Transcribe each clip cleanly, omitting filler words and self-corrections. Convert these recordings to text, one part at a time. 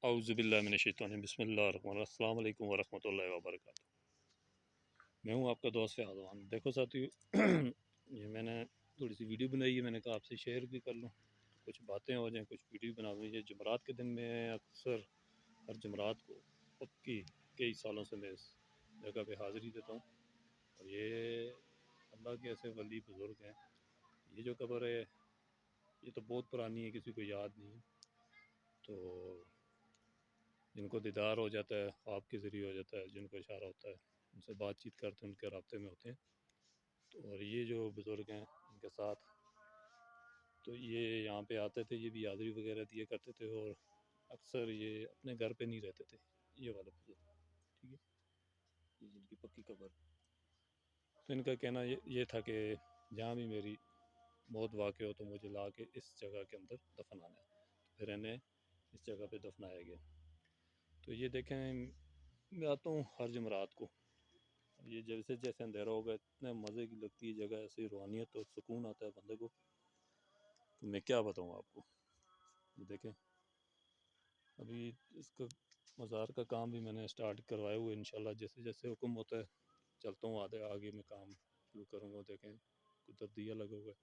اعوذ باللہ من الشیطان الرجیم، بسم اللہ الرحمن الرحیم۔ السلام علیکم ورحمۃ اللہ وبرکاتہ۔ میں ہوں آپ کا دوست فیاض۔ دیکھو ساتھیو، یہ میں نے تھوڑی سی ویڈیو بنائی ہے، میں نے کہا آپ سے شیئر بھی کر لوں، کچھ باتیں ہو جائیں، کچھ ویڈیو بنا لوں۔ یہ جمعرات کے دن میں اکثر ہر جمعرات کو پکی کئی سالوں سے میں اس جگہ پہ حاضری دیتا ہوں، اور یہ اللہ کے ایسے ولی بزرگ ہیں۔ یہ جو قبر ہے یہ تو بہت پرانی ہے، کسی کو یاد نہیں ہے، تو جن کو دیدار ہو جاتا ہے، آپ کے ذریعے ہو جاتا ہے، جن کو اشارہ ہوتا ہے، ان سے بات چیت کرتے ہیں، ان کے رابطے میں ہوتے ہیں۔ تو اور یہ جو بزرگ ہیں ان کے ساتھ تو یہ یہاں پہ آتے تھے، یہ بھی حاضری وغیرہ دیا کرتے تھے، اور اکثر یہ اپنے گھر پہ نہیں رہتے تھے، یہ والا بزرگ، ٹھیک ہے، یہ جن کی پکی قبر۔ تو ان کا کہنا یہ تھا کہ جہاں بھی میری موت واقع ہو تو مجھے لا کے اس جگہ کے اندر دفنانا ہے، پھر انہیں اس جگہ پہ دفنایا گیا۔ تو یہ دیکھیں، میں آتا ہوں ہر جمعرات کو، یہ جیسے جیسے اندھیرا ہوگا اتنے مزے کی لگتی ہے جگہ، ایسی روحانیت اور سکون آتا ہے بندے کو کہ میں کیا بتاؤں آپ کو۔ یہ دیکھیں، ابھی اس کا مزار کا کام بھی میں نے سٹارٹ کروایا ہوا ہے، انشاءاللہ جیسے جیسے حکم ہوتا ہے چلتا ہوں، آگے میں کام شروع کروں گا۔ دیکھیں کدھر دیا لگا ہوا ہے،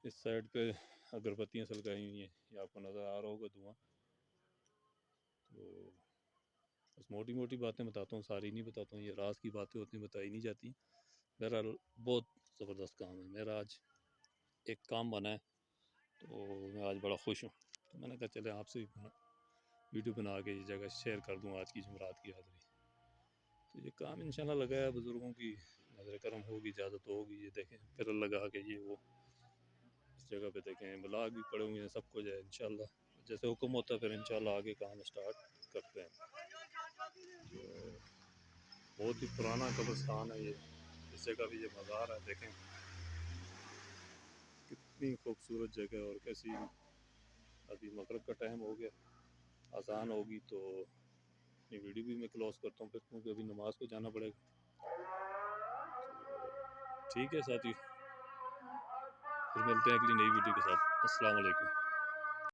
اس سائڈ پہ اگربتیاں سلگائی ہوئی ہیں، یہ آپ کو نظر آ رہا ہوگا دھواں۔ تو بس موٹی موٹی باتیں بتاتا ہوں، ساری نہیں بتاتا ہوں، یہ راز کی باتیں ہوتی ہیں، بتائی نہیں جاتی۔ بہرحال بہت زبردست کام ہے، میرا آج ایک کام بنا ہے، تو میں آج بڑا خوش ہوں۔ تو میں نے کہا چلے آپ سے بھی ویڈیو بنا کے یہ جگہ شیئر کر دوں، آج کی جمعرات کی حاضری۔ تو یہ کام انشاءاللہ لگا ہے، بزرگوں کی نظر کرم ہوگی، اجازت ہوگی۔ یہ دیکھیں پھر لگا کہ یہ وہ اس جگہ پہ دیکھیں بلاگ بھی پڑے ہوئے ہیں، سب کچھ ہے، انشاءاللہ جیسے حکم ہوتا ہے پھر انشاءاللہ آگے کام سٹارٹ کرتے ہیں۔ تو بہت ہی پرانا قبرستان ہے یہ، اس جگہ بھی یہ مزار ہے، دیکھیں کتنی خوبصورت جگہ ہے، اور کیسی۔ ابھی مغرب کا ٹائم ہو گیا، اذان ہوگی تو یہ ویڈیو بھی میں کلوز کرتا ہوں پھر، کیونکہ ابھی نماز کو جانا پڑے گا۔ ٹھیک ہے ساتھی، پھر ملتے ہیں اگلی نئی ویڈیو کے ساتھ۔ السلام علیکم۔